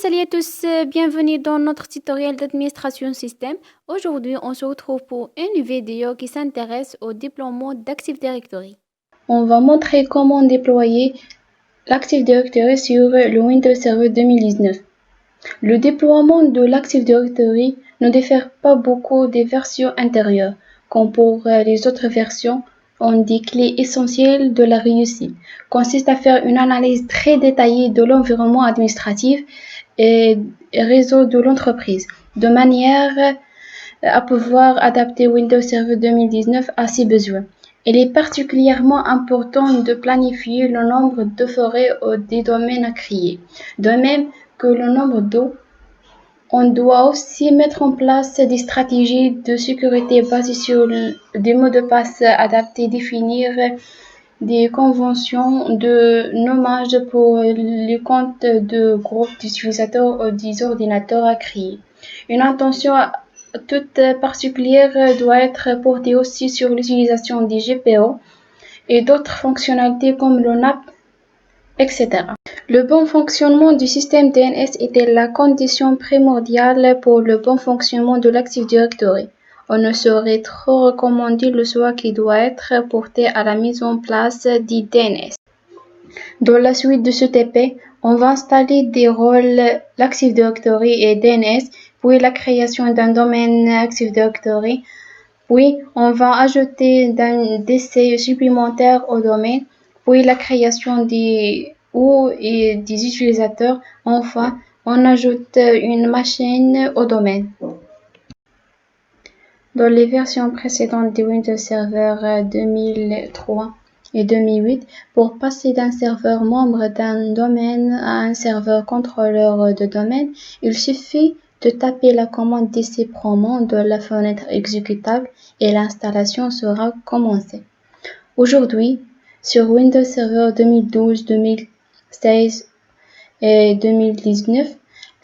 salut à tous, bienvenue dans notre tutoriel d'administration système. Aujourd'hui, on se retrouve pour une vidéo qui s'intéresse au déploiement d'Active Directory. On va montrer comment déployer l'Active Directory sur le Windows Server 2019. Le déploiement de l'Active Directory ne diffère pas beaucoup des versions intérieures. Comme pour les autres versions, on des clés essentielles de la réussite consiste à faire une analyse très détaillée de l'environnement administratif et réseau de l'entreprise, de manière à pouvoir adapter Windows Server 2019 à ses besoins. Il est particulièrement important de planifier le nombre de forêts ou des domaines à créer, de même que le nombre d'eau. On doit aussi mettre en place des stratégies de sécurité basées sur des mots de passe adaptés, définir des conventions de nommage pour les comptes de groupes d'utilisateurs ou des ordinateurs à créer. Une attention toute particulière doit être portée aussi sur l'utilisation des GPO et d'autres fonctionnalités comme le NAP, etc. Le bon fonctionnement du système DNS était la condition primordiale pour le bon fonctionnement de l'Active Directory. On ne saurait trop recommander le choix qui doit être porté à la mise en place du DNS. Dans la suite de ce TP, on va installer des rôles l'Active Directory et DNS, puis la création d'un domaine Active Directory, puis on va ajouter d'un DC supplémentaire au domaine, puis la création des et des utilisateurs. Enfin, on ajoute une machine au domaine. Dans les versions précédentes de Windows Server 2003 et 2008, pour passer d'un serveur membre d'un domaine à un serveur contrôleur de domaine, il suffit de taper la commande dcpromo dans la fenêtre exécutable et l'installation sera commencée. Aujourd'hui, sur Windows Server 2012, 2016 et 2019,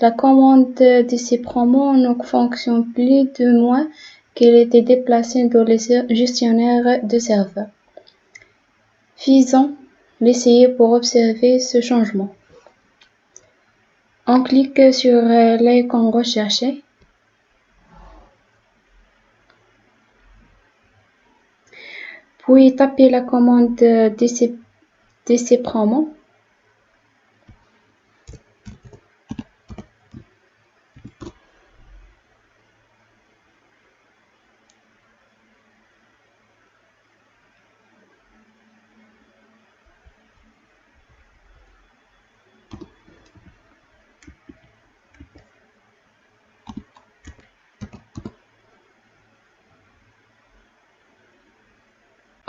la commande dcpromo ne fonctionne plus de moins qu'elle était déplacée dans les gestionnaires de serveurs. Faisons l'essayer pour observer ce changement. On clique sur l'icône recherché. Puis tapez la commande dcpromo.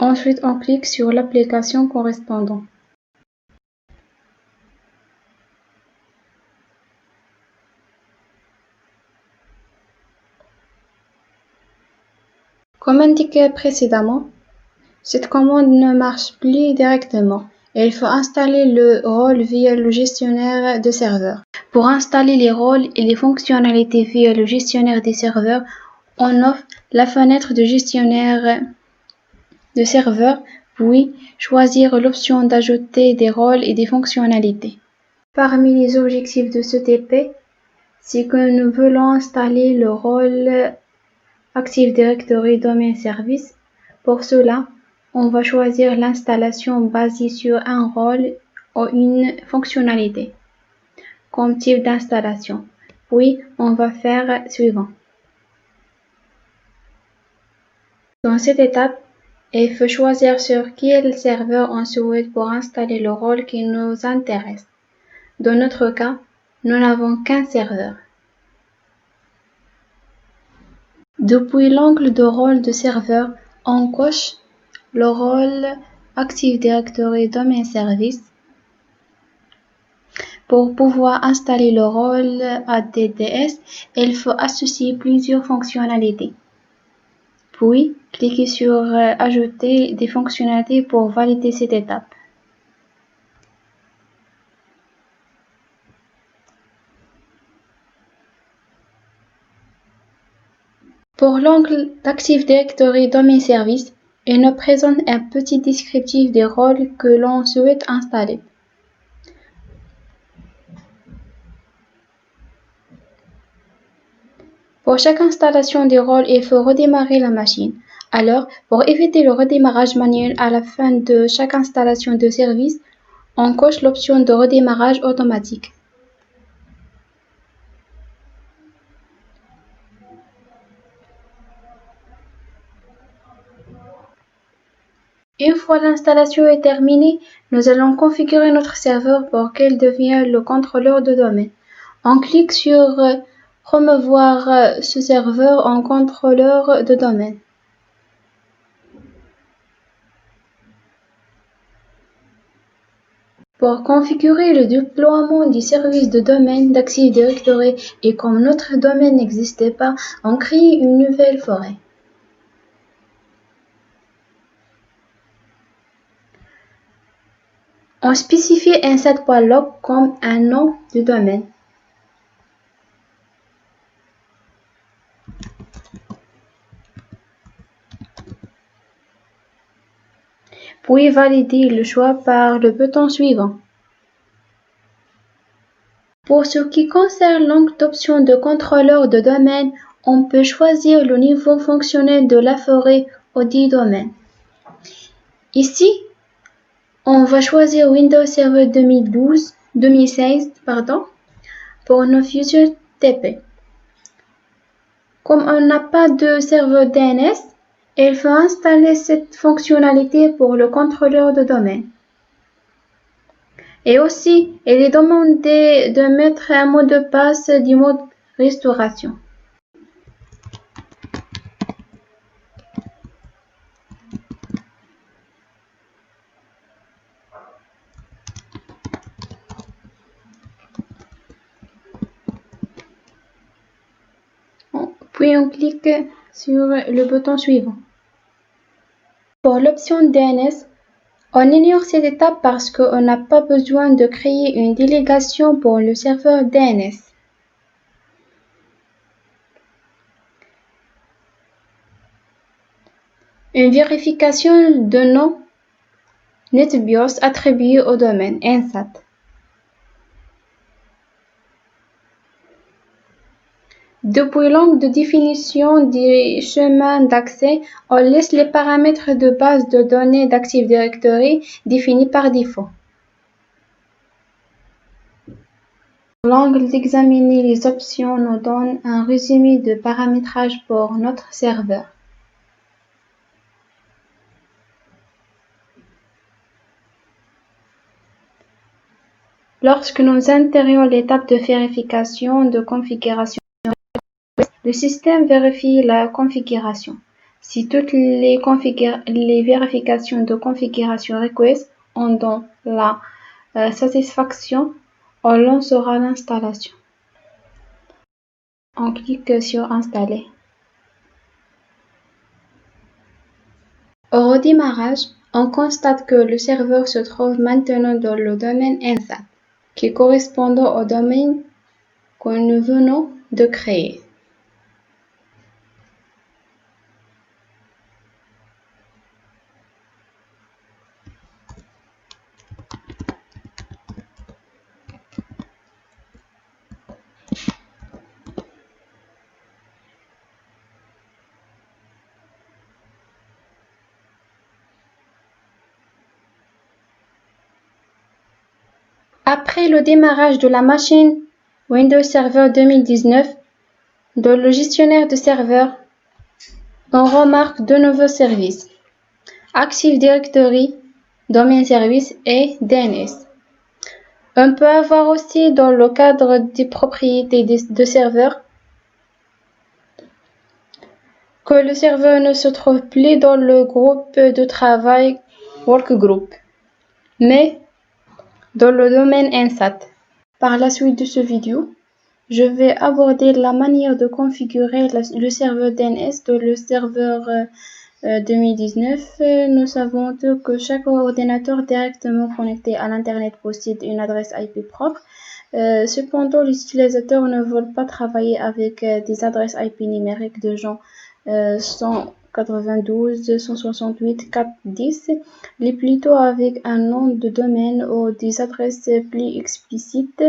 Ensuite, on clique sur l'application correspondante. Comme indiqué précédemment, cette commande ne marche plus directement et il faut installer le rôle via le gestionnaire de serveur. Pour installer les rôles et les fonctionnalités via le gestionnaire des serveurs, on ouvre la fenêtre de gestionnaire de serveur, puis choisir l'option d'ajouter des rôles et des fonctionnalités. Parmi les objectifs de ce TP, c'est que nous voulons installer le rôle Active Directory Domain Service. Pour cela, on va choisir l'installation basée sur un rôle ou une fonctionnalité comme type d'installation. Puis, on va faire suivant. Dans cette étape, il faut choisir sur quel serveur on souhaite pour installer le rôle qui nous intéresse. Dans notre cas, nous n'avons qu'un serveur. Depuis l'angle de rôle de serveur, on coche le rôle Active Directory Domain Service. Pour pouvoir installer le rôle ADDS, il faut associer plusieurs fonctionnalités. Puis, cliquez sur Ajouter des fonctionnalités pour valider cette étape. Pour l'angle d'Active Directory Domain Service, il nous présente un petit descriptif des rôles que l'on souhaite installer. Pour chaque installation des rôles, il faut redémarrer la machine. Alors, pour éviter le redémarrage manuel à la fin de chaque installation de service, on coche l'option de redémarrage automatique. Une fois l'installation est terminée, nous allons configurer notre serveur pour qu'il devienne le contrôleur de domaine. On clique sur promouvoir ce serveur en contrôleur de domaine. Pour configurer le déploiement du service de domaine d'Active Directory et comme notre domaine n'existait pas, on crée une nouvelle forêt. On spécifie un set.log comme un nom de domaine. Puis valider le choix par le bouton suivant. Pour ce qui concerne l'angle d'option de contrôleur de domaine, on peut choisir le niveau fonctionnel de la forêt ou du domaine. Ici, on va choisir Windows Server 2016 pour nos futurs TP. Comme on n'a pas de serveur DNS, il faut installer cette fonctionnalité pour le contrôleur de domaine. Et aussi, il est demandé de mettre un mot de passe du mode restauration. Puis on clique sur le bouton suivant. Pour l'option DNS, on ignore cette étape parce qu'on n'a pas besoin de créer une délégation pour le serveur DNS. Une vérification de nom NetBIOS attribué au domaine NSAT. Depuis l'angle de définition des chemins d'accès, on laisse les paramètres de base de données d'Active Directory définis par défaut. L'angle d'examiner les options nous donne un résumé de paramétrage pour notre serveur. Lorsque nous intérions l'étape de vérification de configuration, le système vérifie la configuration. Si toutes les vérifications de configuration request ont dans la satisfaction, on lancera l'installation. On clique sur Installer. Au redémarrage, on constate que le serveur se trouve maintenant dans le domaine NSAT, qui correspond au domaine que nous venons de créer. Après le démarrage de la machine Windows Server 2019, dans le gestionnaire de serveurs, on remarque deux nouveaux services, Active Directory, Domain Service et DNS. On peut avoir aussi dans le cadre des propriétés de serveur que le serveur ne se trouve plus dans le groupe de travail Workgroup, mais dans le domaine NSAT. Par la suite de cette vidéo, je vais aborder la manière de configurer le serveur DNS de le serveur 2019. Nous savons que chaque ordinateur directement connecté à l'Internet possède une adresse IP propre. Cependant, les utilisateurs ne veulent pas travailler avec des adresses IP numériques de gens sans 192.168.4.10, mais plutôt avec un nom de domaine ou des adresses plus explicites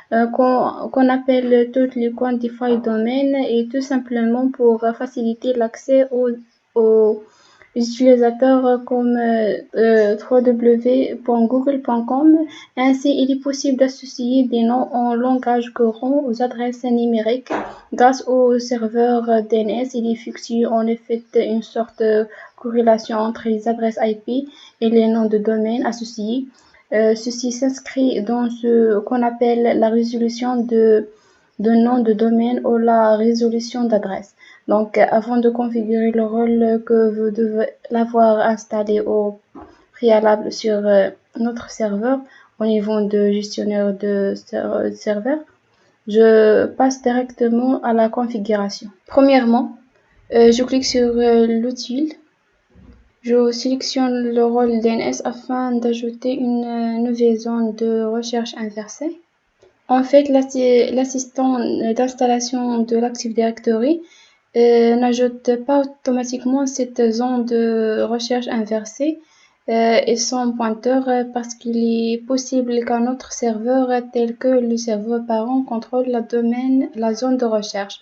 qu'on appelle Totally Quantified Domain, et tout simplement pour faciliter l'accès aux utilisateurs comme www.google.com. Ainsi, il est possible d'associer des noms en langage courant aux adresses numériques. Grâce au serveur DNS, il effectue en effet une sorte de corrélation entre les adresses IP et les noms de domaine associés. Ceci s'inscrit dans ce qu'on appelle la résolution de nom de domaine ou la résolution d'adresse. Donc, avant de configurer le rôle que vous devez l'avoir installé au préalable sur notre serveur au niveau de gestionnaire de serveur, je passe directement à la configuration. Premièrement, je clique sur l'outil. Je sélectionne le rôle DNS afin d'ajouter une nouvelle zone de recherche inversée. En fait, l'assistant d'installation de l'Active Directory n'ajoute pas automatiquement cette zone de recherche inversée et son pointeur parce qu'il est possible qu'un autre serveur tel que le serveur parent contrôle la zone de recherche.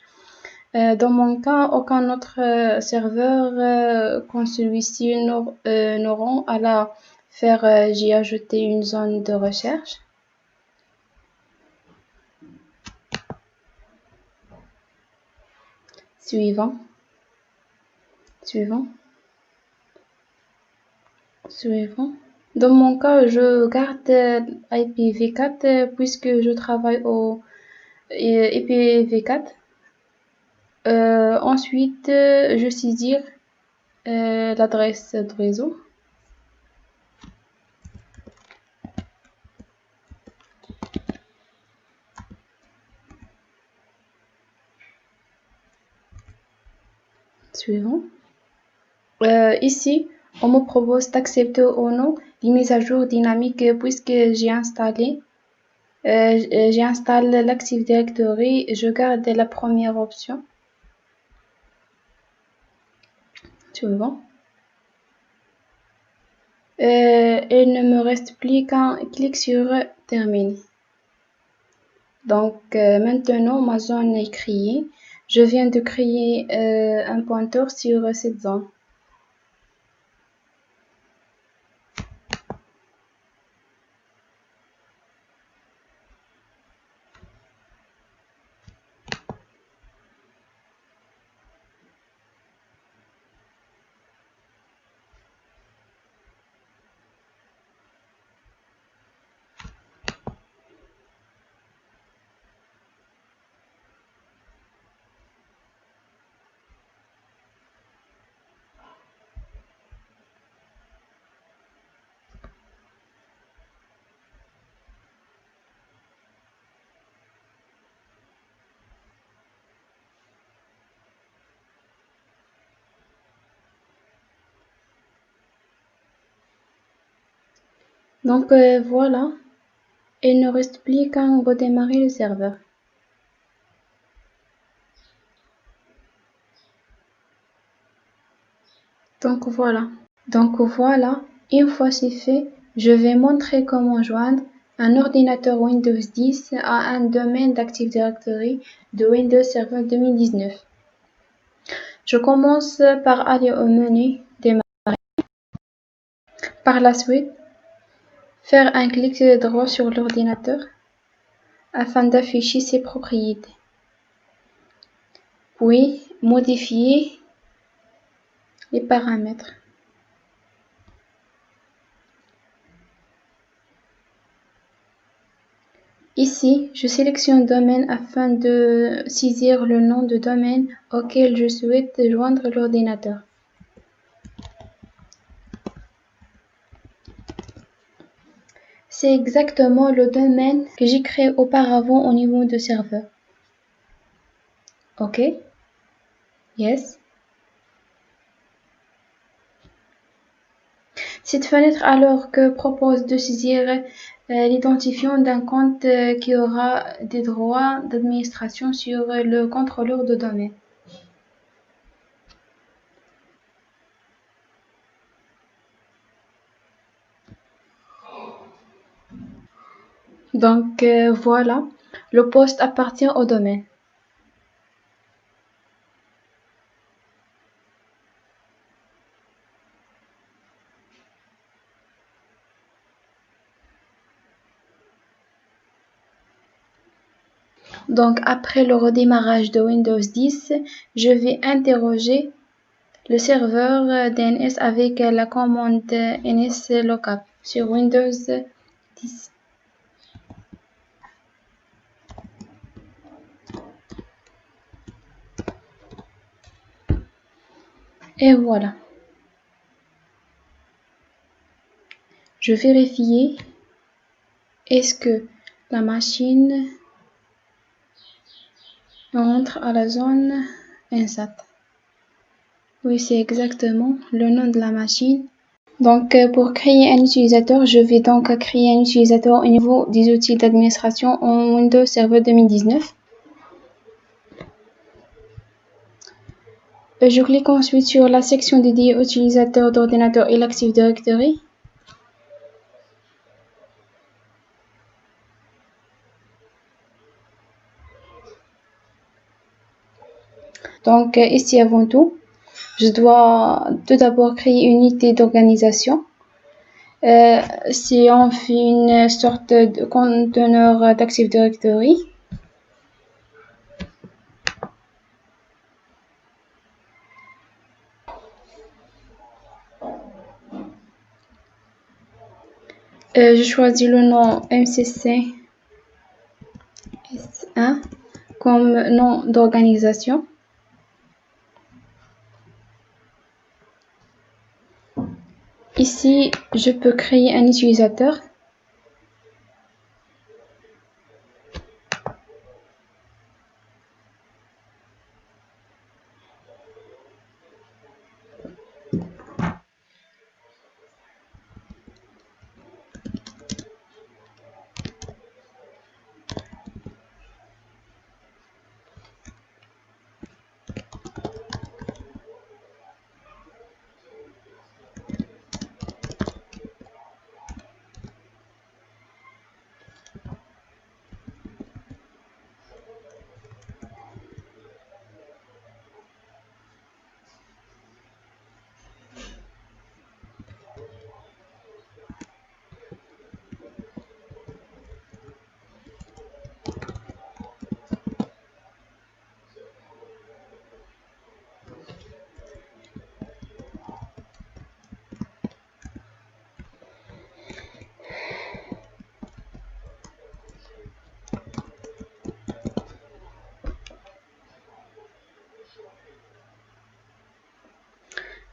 Dans mon cas, aucun autre serveur comme celui-ci n'auront à la faire. J'ai ajouté une zone de recherche. Suivant. Dans mon cas, je garde IPv4 puisque je travaille au IPv4. Ensuite, je saisis l'adresse de réseau. Suivant. Ici, on me propose d'accepter ou non les mises à jour dynamiques puisque j'installe l'Active Directory. Je garde la première option. Suivant. Il ne me reste plus qu'un clic sur terminer. Donc maintenant ma zone est créée. Je viens de créer un pointeur sur cette zone. Donc voilà, il ne reste plus qu'à redémarrer le serveur. Donc voilà, une fois c'est fait, je vais montrer comment joindre un ordinateur Windows 10 à un domaine d'Active Directory de Windows Server 2019. Je commence par aller au menu Démarrer. Par la suite, faire un clic droit sur l'ordinateur afin d'afficher ses propriétés. Puis, modifier les paramètres. Ici, je sélectionne domaine afin de saisir le nom de domaine auquel je souhaite joindre l'ordinateur. C'est exactement le domaine que j'ai créé auparavant au niveau de serveur. OK. Yes. Cette fenêtre alors que propose de saisir l'identifiant d'un compte qui aura des droits d'administration sur le contrôleur de domaine. Donc voilà, le poste appartient au domaine. Donc après le redémarrage de Windows 10, je vais interroger le serveur DNS avec la commande nslookup sur Windows 10. Et voilà. Je vérifie est-ce que la machine entre à la zone INSAT. Oui, c'est exactement le nom de la machine. Donc, pour créer un utilisateur, je vais donc créer un utilisateur au niveau des outils d'administration en Windows Server 2019. Je clique ensuite sur la section dédiée aux utilisateurs d'ordinateur et l'Active Directory. Donc, ici avant tout, je dois tout d'abord créer une unité d'organisation. Si on fait une sorte de conteneur d'Active Directory, je choisis le nom MCC S1 comme nom d'organisation. Ici, je peux créer un utilisateur.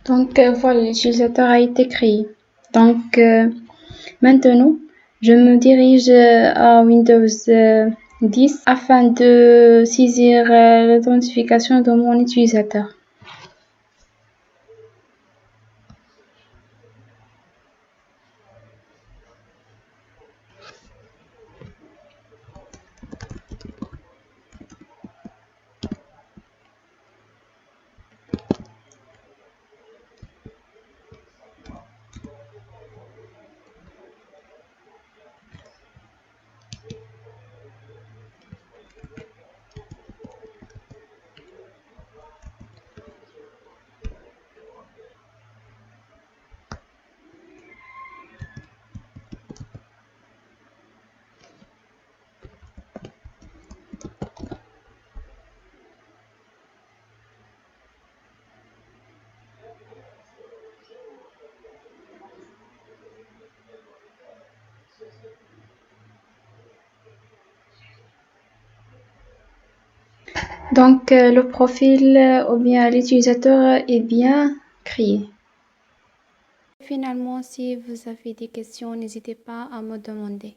Donc voilà, l'utilisateur a été créé. Donc maintenant, je me dirige à Windows 10 afin de saisir l'authentification de mon utilisateur. Donc le profil ou bien l'utilisateur est bien créé. Finalement, si vous avez des questions, n'hésitez pas à me demander.